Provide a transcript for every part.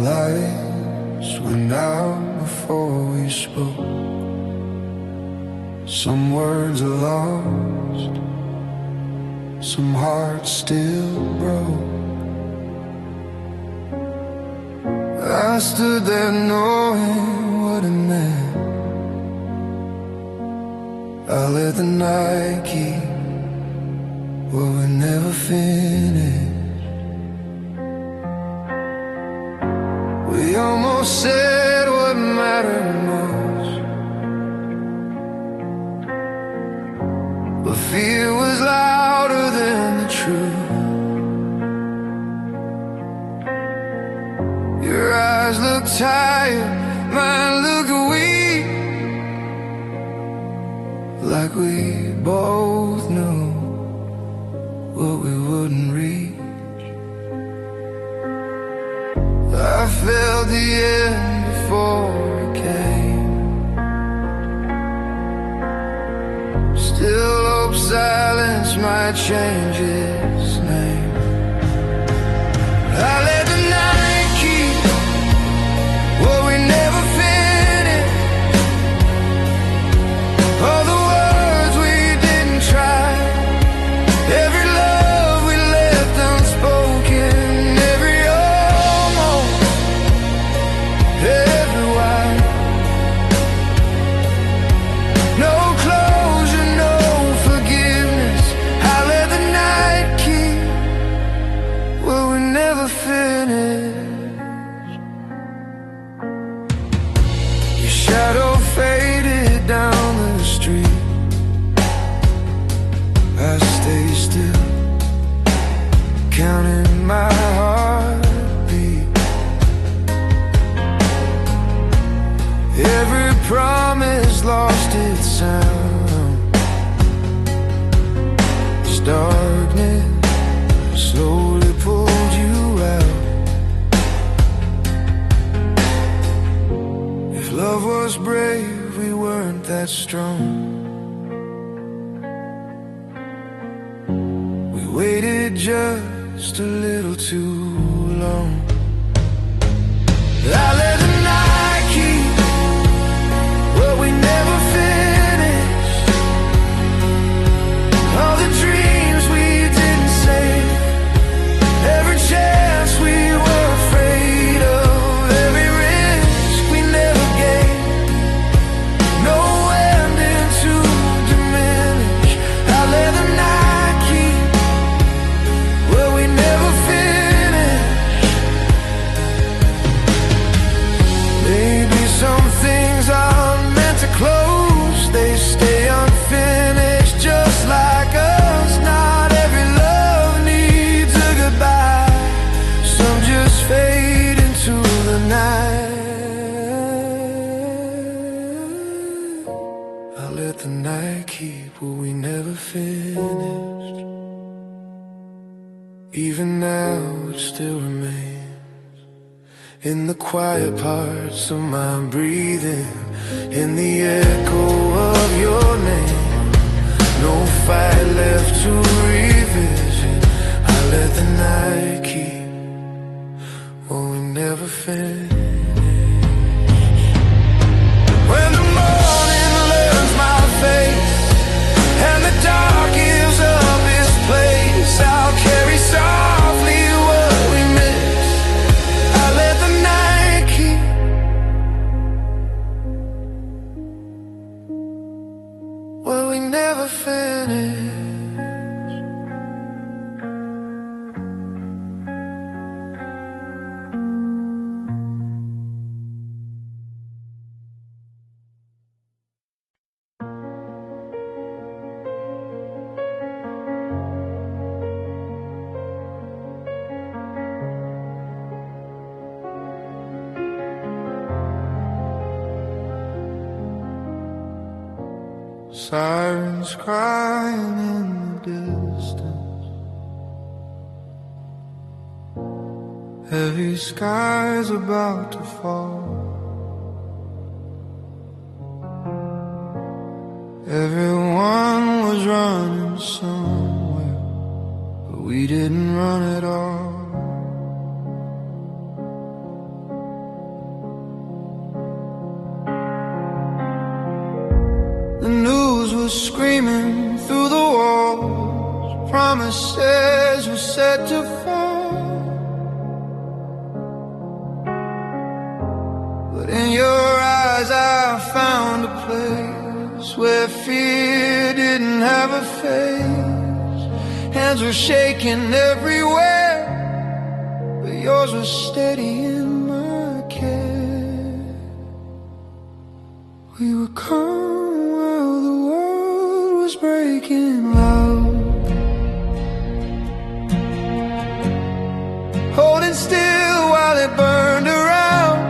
lights went out before we spoke. Some words are lost, some hearts still broke. I stood there knowing what it meant. I let the night keep what we never finished. We almost said what mattered most, but fear was louder than the truth. Your eyes look tired, mine look weak, like we both knew what we wouldn't reach. I felt the end before it came. Still hope silence might change its name. I let the night keep what we never finished. All the words we didn't try, every love we left unspoken, every almost, every why. No closure, no forgiveness. I let the night keep what we never finished. Your shadow faded down the street. I stay still, counting my heartbeat. Every promise lost its sound. This darkness slowly pulled you out. If love was brave, we weren't that strong. We waited just a little too long. I let the night keep what we never finished. All the dreams we didn't save, every chance we were afraid of, every risk we never gave. No ending to diminish. I let the night keep what we never finished. Maybe some things aren't meant to close, they stay unfinished just like us. Not every love needs a goodbye, some just fade into the night. I let the night keep what we never finished. Even now it still remains in the quiet parts of my breathing, in the echo of your name. No fight left to revisit. I let the night keep what we never finished. When the morning learns my face and the dark gives up its place, I'll carry softly what we miss. I let the night keep what we never finished. Sirens crying in the distance, heavy skies about to fall. Everyone was running somewhere, but we didn't run at all. was screaming through the walls, promises were set to fall. But in your eyes I found a place where fear didn't have a face. Hands were shaking everywhere, but yours was steady in my care. We were calm while the world was breaking loud, holding still while it burned around.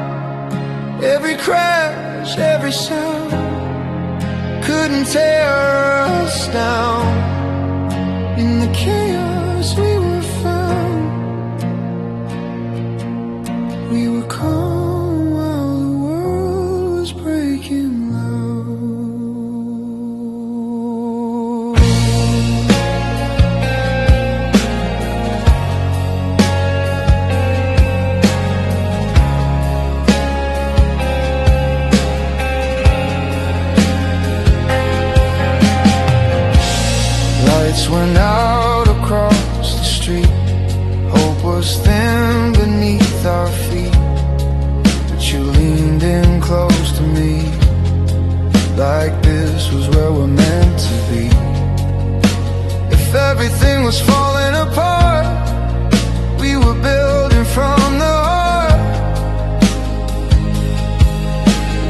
Every crash, every sound couldn't tear us down. In the chaos we were found. We were calm while the world was breaking loud. Lights went out across the street. Hope was thin beneath our feet, but you leaned in close to me, like this was where we're meant to be. If everything was falling apart, we were building from the heart.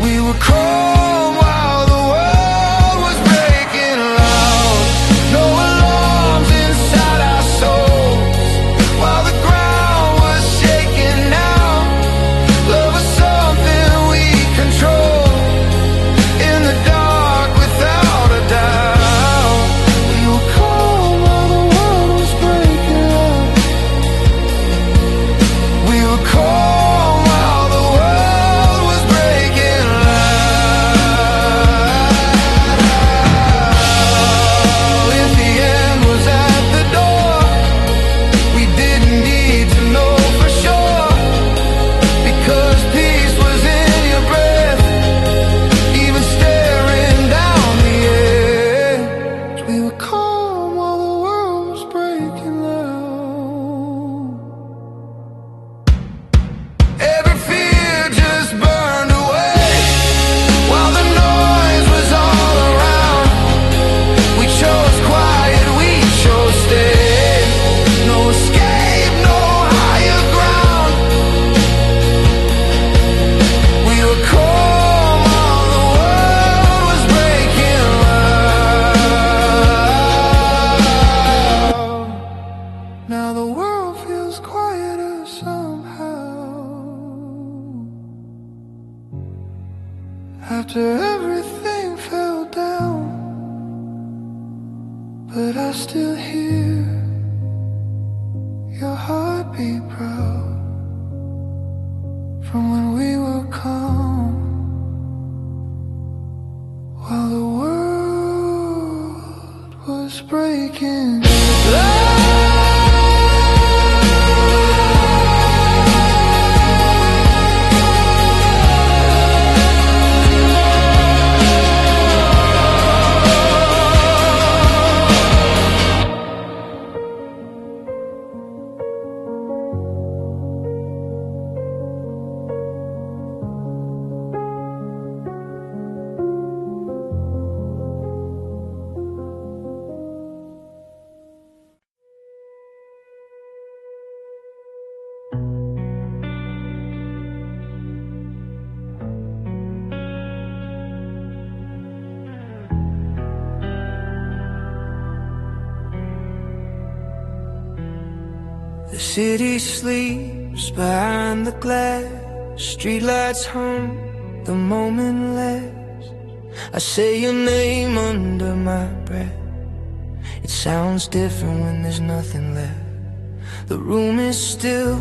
We were calm while the world was breaking loud. No alarms inside our souls, while the ground was shaking now. Love was something we control, in the dark without a doubt. We were calm while the world was breaking up. We were calm while the world was breaking loud. If the end was at the door, we didn't need to know for sure, because peace was in your breath, even staring down the edge. We were calm while the world was breaking loud. Every fear just burned away, while the noise was all around. We chose quiet, we chose stay. No escape, no higher ground. We were calm while the world was breaking loud. Now the world feels quieter somehow, after everything fell down. But I still hear your heartbeat proud, from when we were calm while the world was breaking loud. The city sleeps behind the glass, streetlights hum, the moment lasts. I say your name under my breath. It sounds different when there's nothing left. The room is still,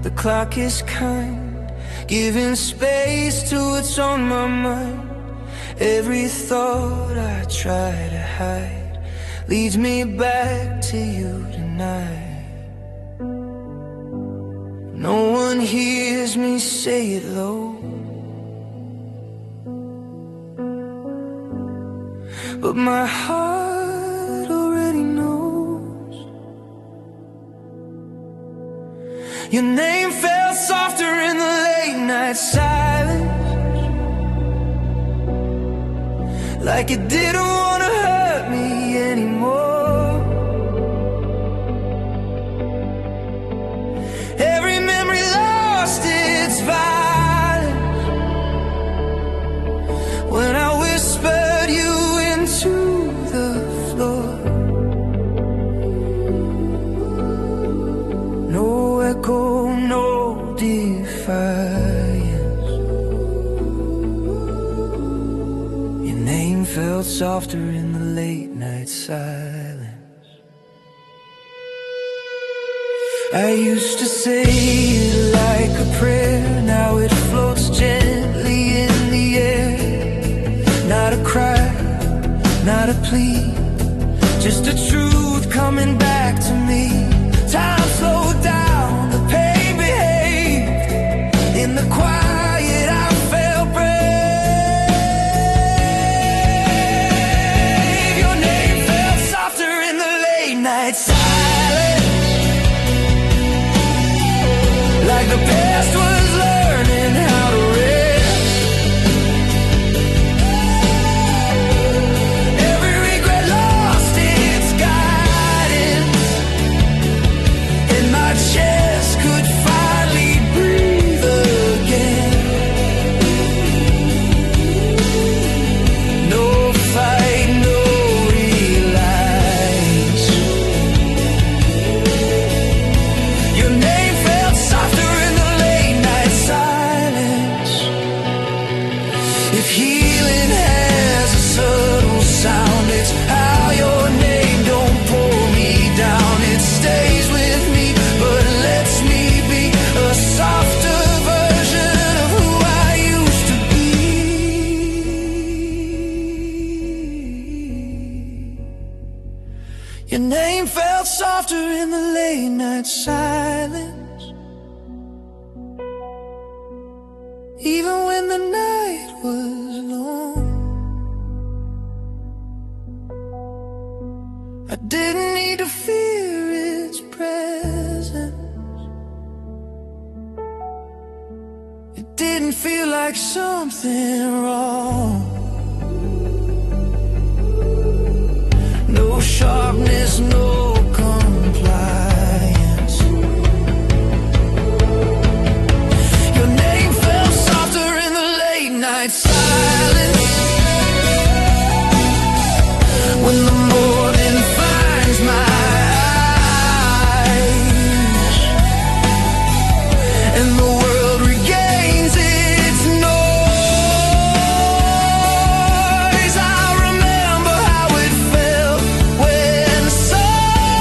the clock is kind, giving space to what's on my mind. Every thought I try to hide leads me back to you tonight. No one hears me say it low, but my heart already knows. Your name felt softer in the late night silence, like it didn't want to hurt me anymore. Every memory lost its violence when I whispered you into the floor. No echo, no defiance. Your name felt softer in the late night silence. I used to say it like a prayer, now it floats gently in the air. Not a cry, not a plea, just a truth coming back to me. Time slowed down, the pain behaved. In the quiet I felt brave. Your name felt softer in the late night silence, like the past was learning how to rest. Every regret lost its guidance, and my chest could finally breathe again. No fight, no reliance. Your name felt softer in the late night silence. If healing has a subtle sound, it's how your name don't pull me down. It stays with me, but lets me be a softer version of who I used to be. Your name felt softer in the late night silence, even when the night was long. I didn't need to fear its presence. It didn't feel like something wrong. No sharpness, no compliance. Your name felt softer in the late night silence, when the morning finds my eyes, and the world regains its noise. I remember how it felt when silence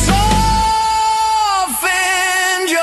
softened your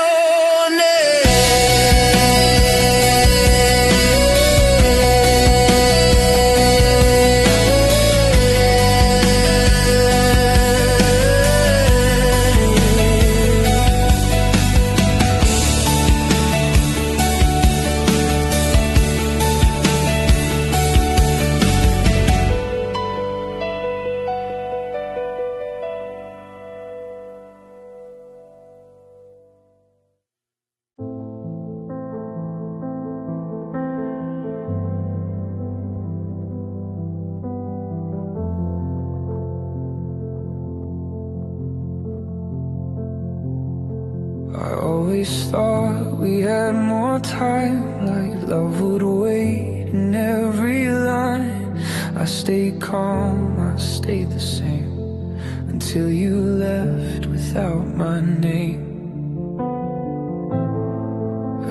I always thought we had more time, like love would wait in every line. I stayed calm, I stayed the same, until you left without my name.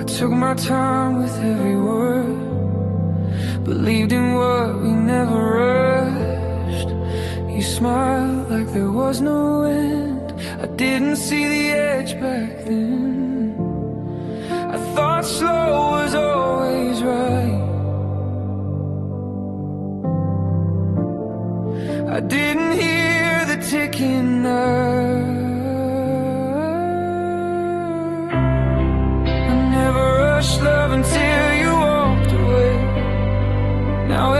I took my time with every word, believed in what we never rushed. You smiled like there was no end. I didn't see the edge back then. I thought slow was always right. I didn't hear the ticking I never rushed love until you walked away. Now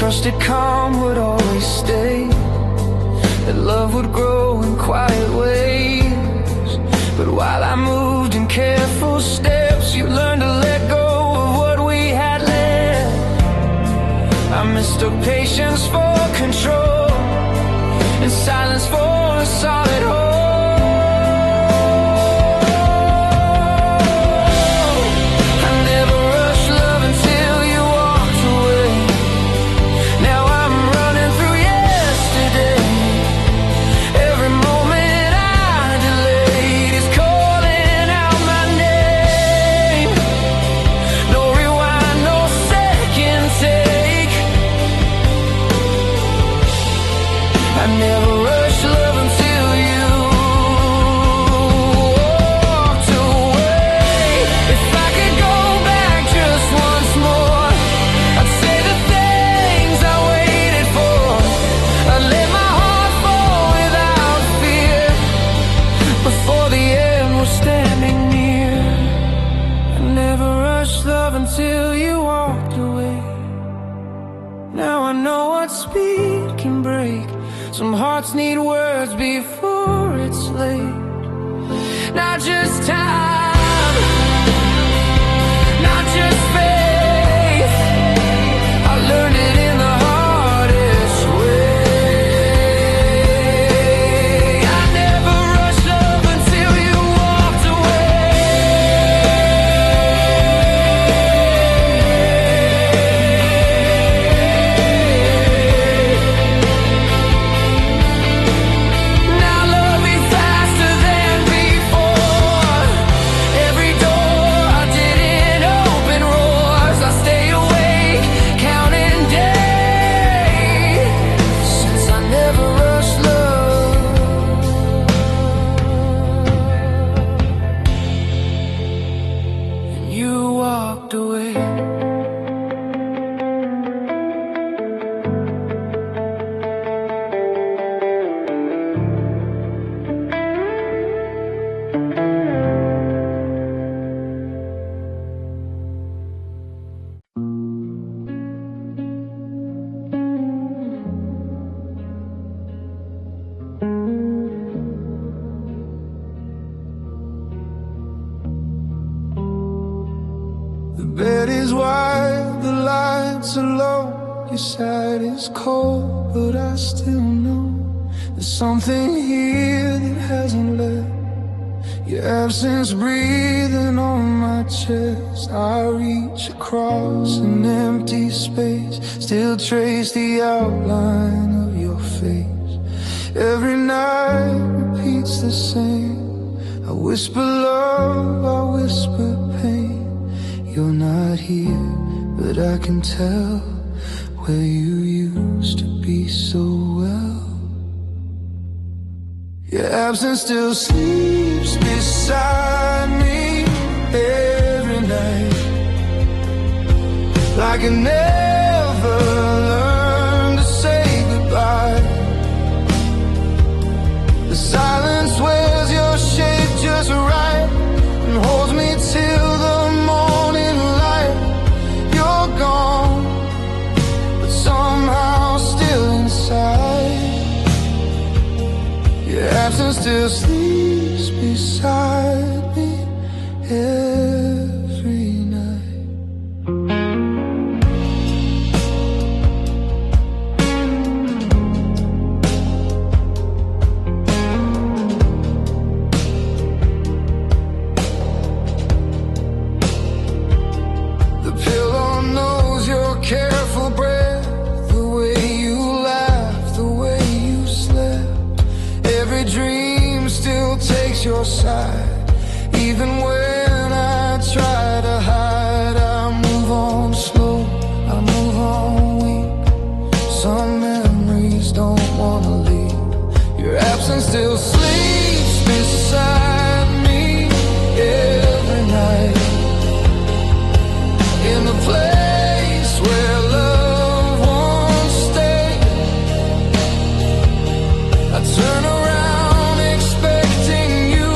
trusted calm would always stay, that love would grow in quiet ways. But while I moved in careful steps, you learned to let go of what we had left. I mistook patience for control, and silence for a solid hold. Until you walked away. Now I know what speed can break. Some hearts need words before it's late. Not just time, not just faith. I learned it in the hardest way. I never rushed love until you walked away. The bed is wide, the lights are low. Your side is cold, but I still know there's something here that hasn't left. Your absence breathing on my chest. I reach across an empty space, still trace the outline of your face. Every night repeats the same. I whisper love, I whisper pain. You're not here, but I can tell where you used to be so well. Your absence still sleeps beside me every night, like I never learned to say goodbye. The silence wears your shape just right and holds me till the morning light. You're gone, but somehow still inside. Your absence still sleeps beside me every night. The pillow knows your careful breath, the way you laugh, the way you slept. Every dream still takes your side. Even when I try to hide, I move on slow, I move on weak. Some memories don't wanna leave. Your absence still sleeps beside me every night, in the place where love once stayed. I turn around expecting you,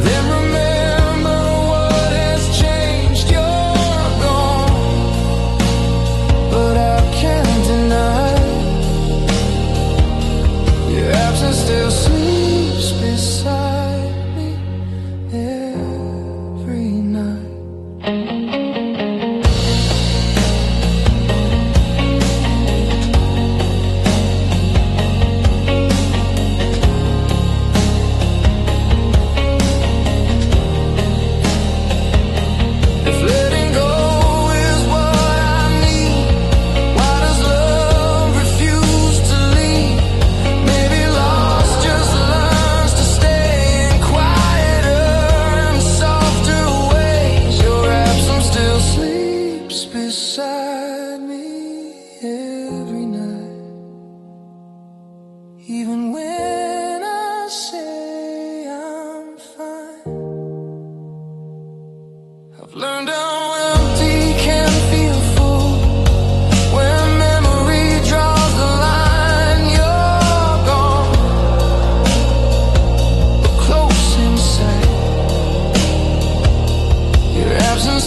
then remember what has changed.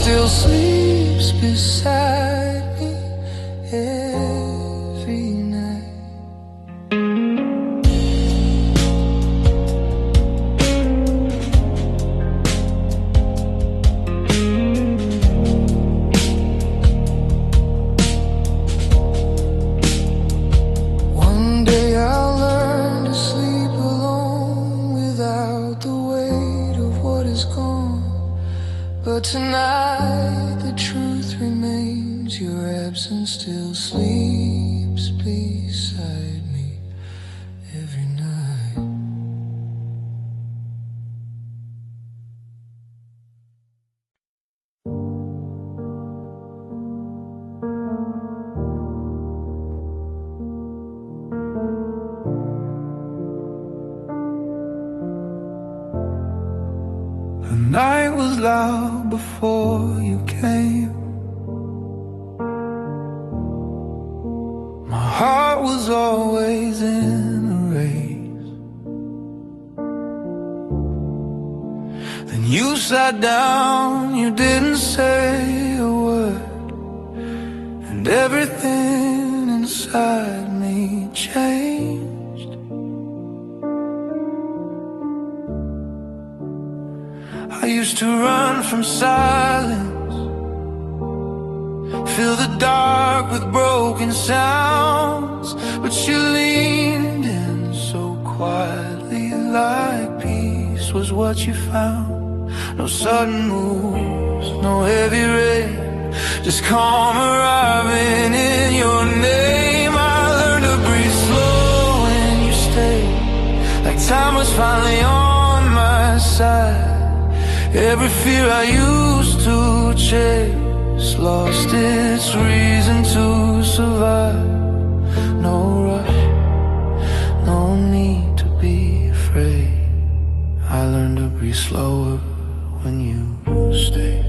still sleeps beside me every night. One day I'll learn to sleep alone without the weight of what is gone. But tonight the truth remains, your absence still sleeps beside me every night. The night was loud before you came. My heart was always in a race. Then you sat down, you didn't say a word, and everything inside me changed. I used to run from silence, fill the dark with broken sounds, but you leaned in so quietly, like peace was what you found. No sudden moves, no heavy rain, just calm arriving in your name. I learned to breathe slow when you stayed, like time was finally on my side. Every fear I used to chase lost its reason to survive. No rush, no need to be afraid. I learned to breathe slower when you stayed.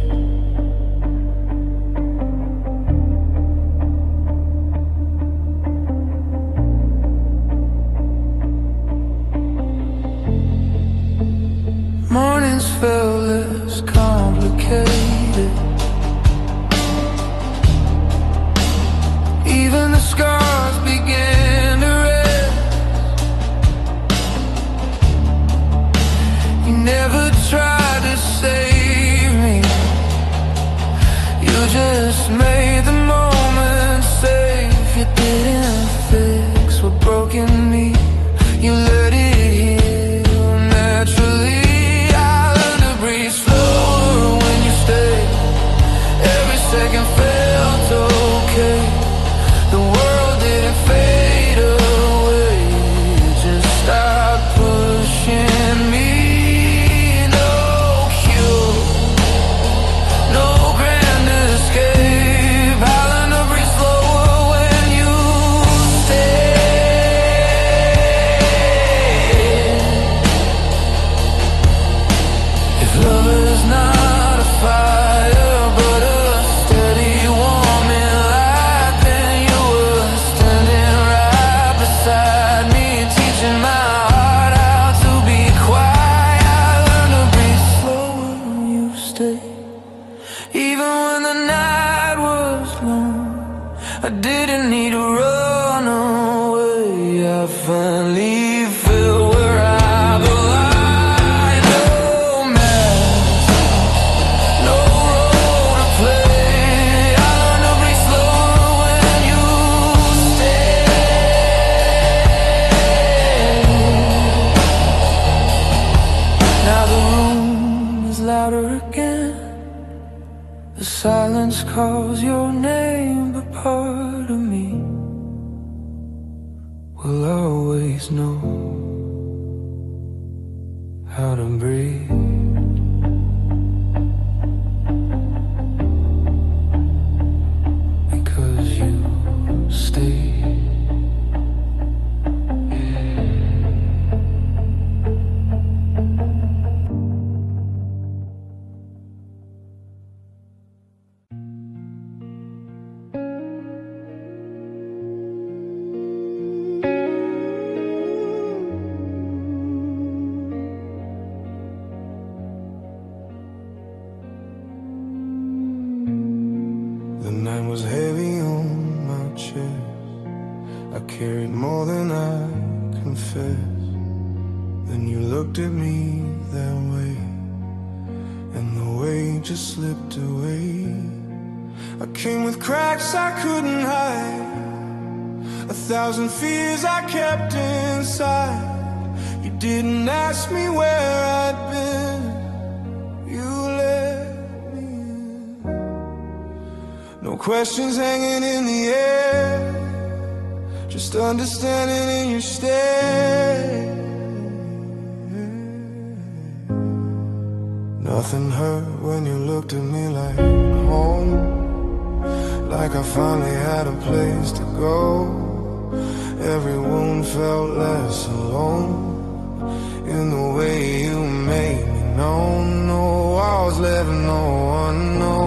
Mornings felt less complicated. Even the scars began to rest. You never tried to save me, you just made the moment safe. You didn't fix what broke in me, you let it heal naturally. Second felt okay. The world didn't fade away, it just stopped pushing me. No cure, no grand escape. I learned to breathe slower when you stayed. If love is not a fire, I didn't need to run away. I finally feel where I belong. No mask, no role to play. I learned to breathe slower when you stay. Now the room is louder again. The silence calls your name, but part of me will always know how to breathe. Because you stay. was heavy on my chest. I carried more than I confessed. Then you looked at me that way, and the weight just slipped away. I came with cracks I couldn't hide, 1,000 fears I kept inside. You didn't ask me where I'd been, you let me in. No questions hanging in the air, just understanding in your stare. Nothing hurt when you looked at me like home, like I finally had a place to go. Every wound felt less alone in the way you made me known. No walls letting no one know.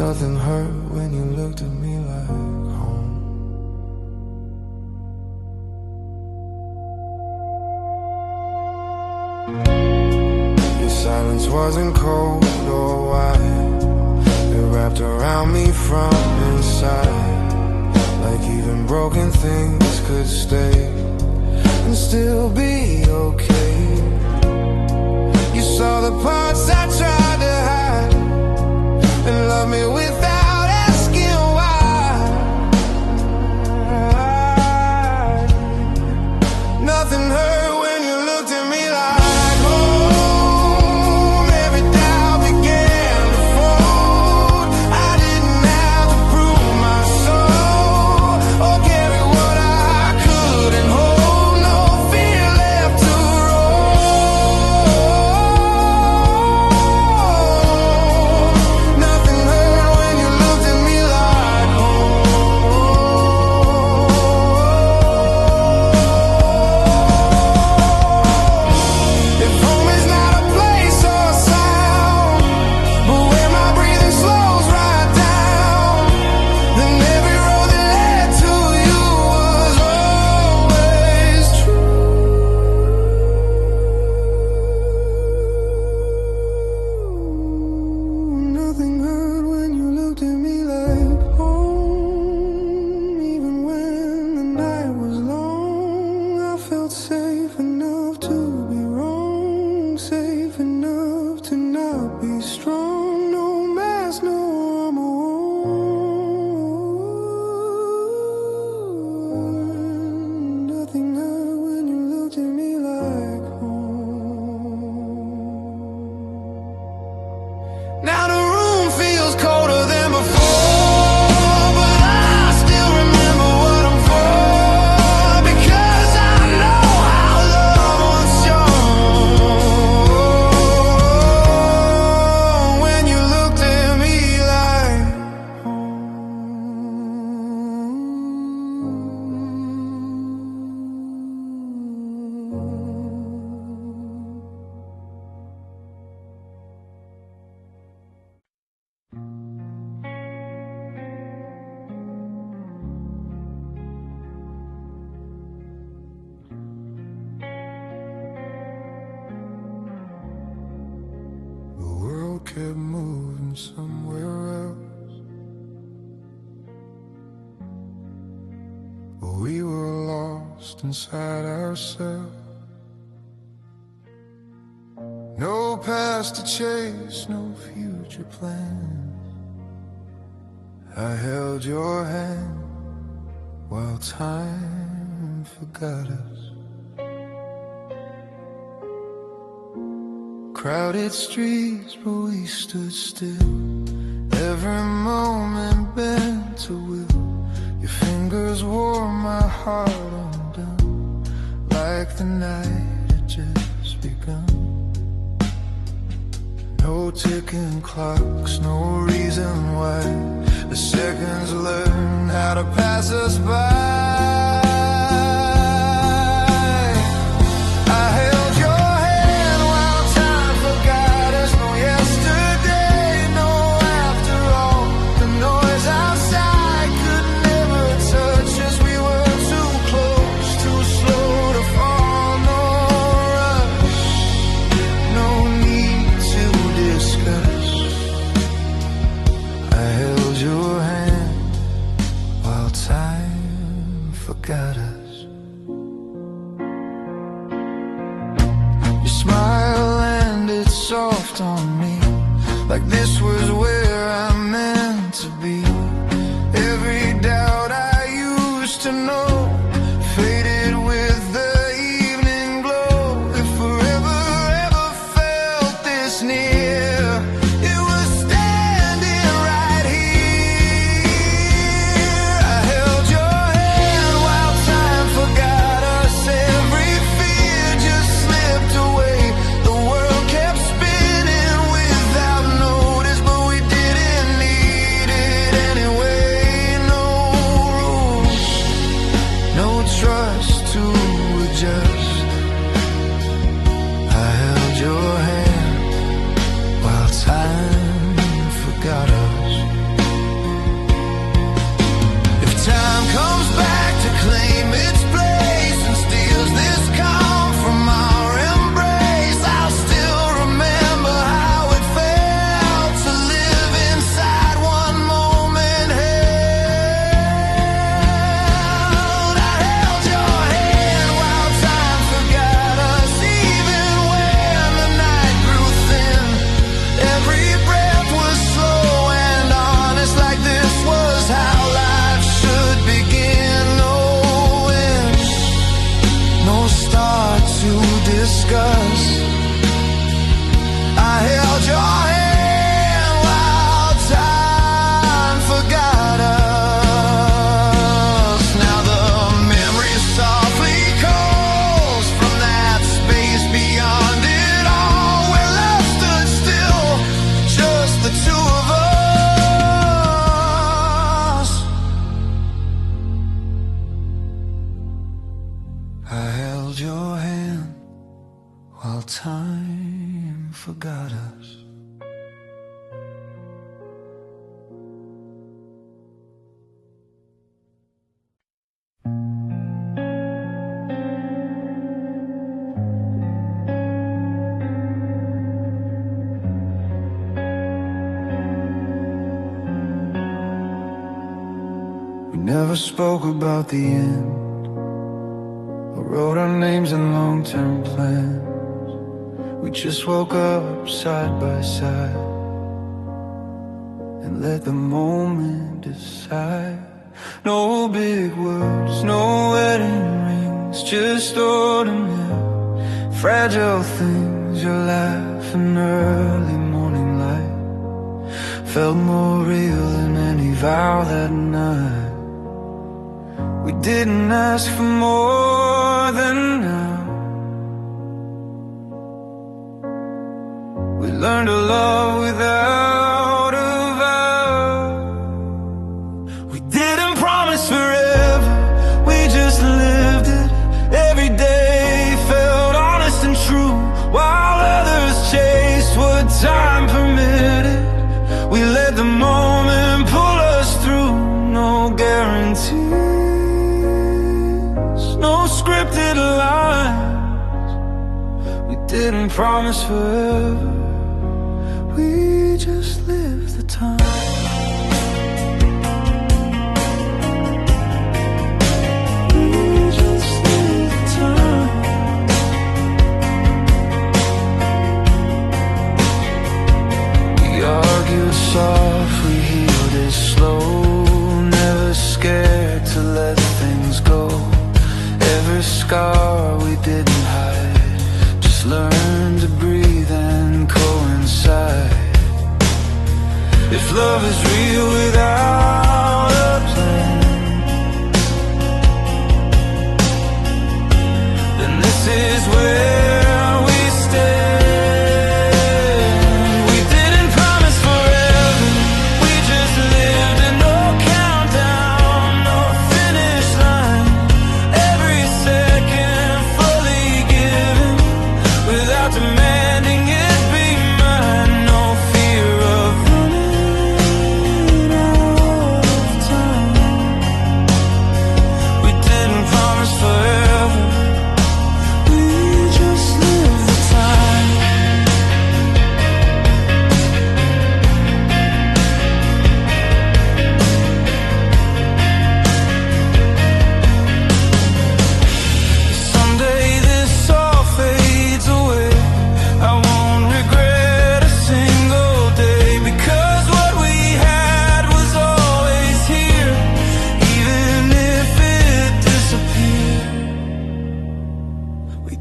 Nothing hurt when you looked at me like home. Your silence wasn't cold or wide, it wrapped around me from inside, like even broken things could stay and still be okay. You saw the parts I tried to hide and love me without asking why. Nothing hurt when you looked at me like home. Every doubt began to fold. I didn't have to prove my soul or carry what I couldn't hold. No fear left to roll. Nothing hurt when you looked at me like home. If home is not a place or a sound, but where my breathing slows right down, then every road that led to you was always true. Nothing hurt when you looked at me like home. Even when the night was long, I felt safe enough to be wrong, safe enough to not be strong. No mask, no armor worn. Nothing hurt when you looked at me like home. Now the room feels colder than before, but I still remember what I'm for, because I know how love was shown when you looked at me like home. The world kept moving somewhere else, but we were lost inside ourselves. No past to chase, no future plans. I held your hand while time forgot us. Crowded streets, but we stood still. Every moment bent to will. Your fingers wore my heart undone, like the night had just begun. No ticking clocks, no reason why. The seconds learn how to pass us by. I held your hand while time forgot us. No yesterday, no after all. The noise outside could never touch us. We were too close, too slow to fall. No rush, no need to discuss. left on me, like this was where I'm meant to be. Every doubt I used to know faded with the evening glow. If forever ever felt this near, it was standing right here. I held your hand while time forgot us. Every fear just slipped away. The world kept spinning without notice, but we didn't need it anyway. No rules, no trust to adjust. I held your hand while time forgot us. If time comes back to claim its place and steals this calm from our embrace, I'll still remember how it felt to live inside one moment held. I held your hand while time forgot us, even when the night grew thin. Every breath was slow and honest, like this was how life should begin. No end, no start to discuss. I held your hand while time forgot us. Now the memory softly calls from that space beyond it all, where love stood still, just the two of us. I held your hand while time forgot us. We never spoke about the end, or wrote our names in long-term plans. We just woke up side by side and let the moment decide. No big words, no wedding rings, just ordinary fragile things. Your laugh and early morning light felt more real than any vow that night. We didn't ask for more than now. We learned to love without a vow. We didn't promise forever, we just lived it. Every day felt honest and true, while others chased what time permitted. We let the moment pull us through. No guarantees, no scripted lines. We didn't promise forever, we just lived the time. We just lived the time. We argued soft, we healed it slow, never scared to let things go. Every scar we didn't hide, just learned to breathe and coincide. If love is real without a plan, then this is where we stand. We didn't promise forever, we just lived in no countdown, no finish line. Every second fully given, without demanding it be mine. No fear of running out of time. We didn't promise forever, we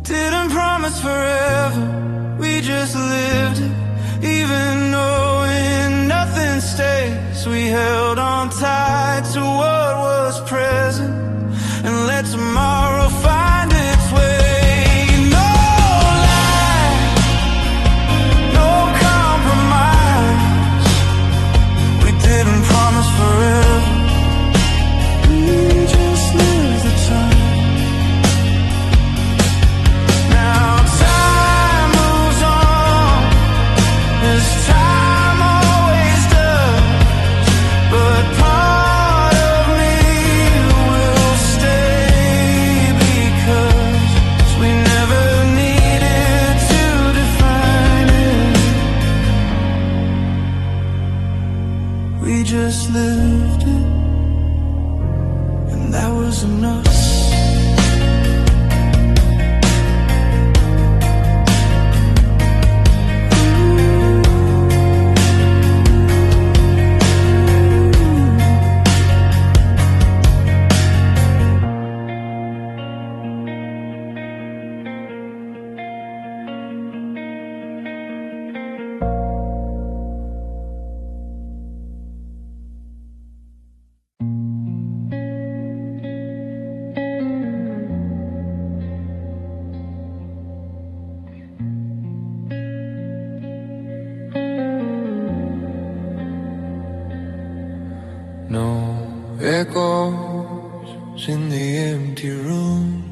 Didn't promise forever, we just lived it. Even knowing nothing stays, we held on tight to what was present and let tomorrow find its way. No lie, no compromise. We didn't promise forever, we just lived the time. Just lived it, and that was enough. No echoes in the empty room,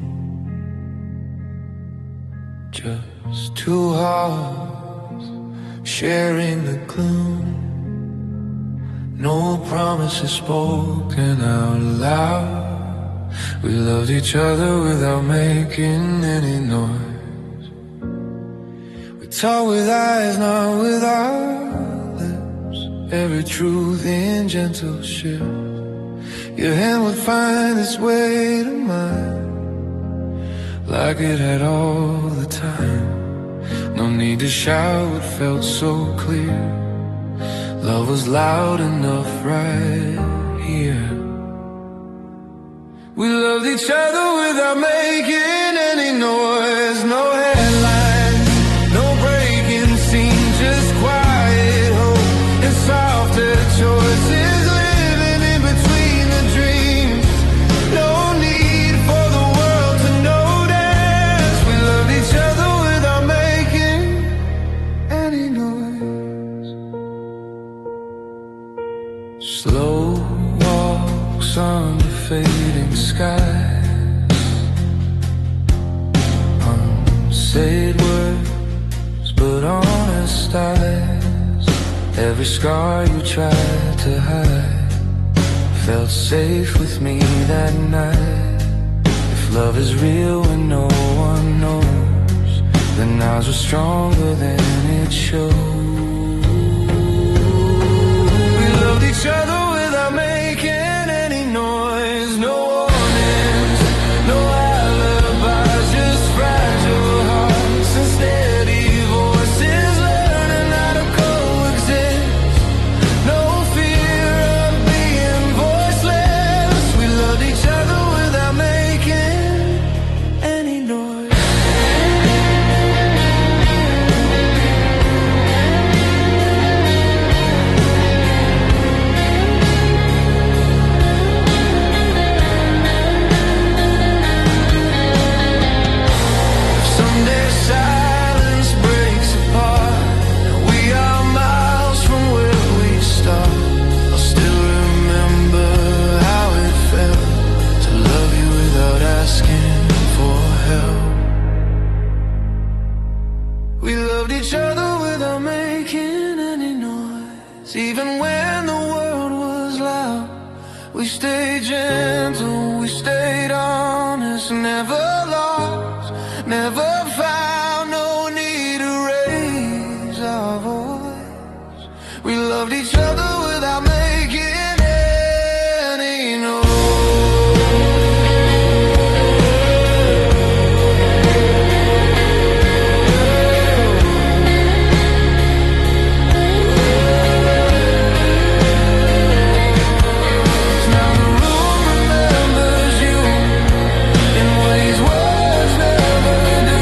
just two hearts sharing the gloom. No promises spoken out loud. We loved each other without making any noise. We talk with eyes, not with our lips. Every truth in gentle shifts. Your hand would find its way to mine, like it had all the time. No need to shout, it felt so clear. Love was loud enough right here. We loved each other without making any noise. No headlines, no breaking scene, just quiet hope and softer choices. Living in between the dreams, no need for the world to notice. We loved each other without making any noise. Slow walks under fading skies, unsaid words but honest eyes. Every scar you tried to hide felt safe with me that night. If love is real when no one knows, then ours was stronger than it showed. We loved each other without making any noise. No warnings, no alibis, just fragile hearts and steady voices learning how to coexist. No fear of being voiceless. We loved each other without making any noise. Someday silence breaks apart, we are miles from where we start. I'll still remember how it felt to love you without asking for help. We loved each other without making any noise. Even when the world was loud, we stayed gentle, we stayed honest, never lost, never found no need to raise our voice. We loved each other without making any noise. Now the room remembers you in ways words never do.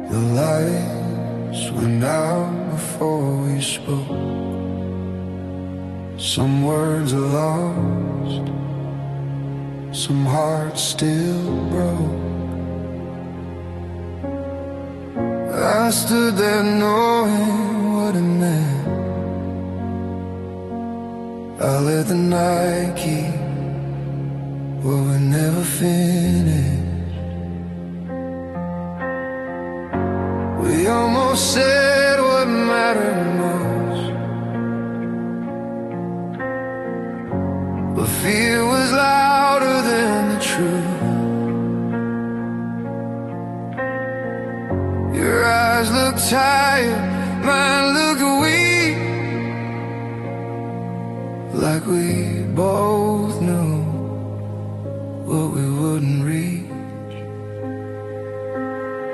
The lights went out before we spoke. Some words are lost, some hearts still broke. I stood there knowing what it meant. I let the night keep what we never finished. We almost said what mattered most, but fear was louder than the truth. Your eyes look tired, mine look weak, like we both knew what we wouldn't reach.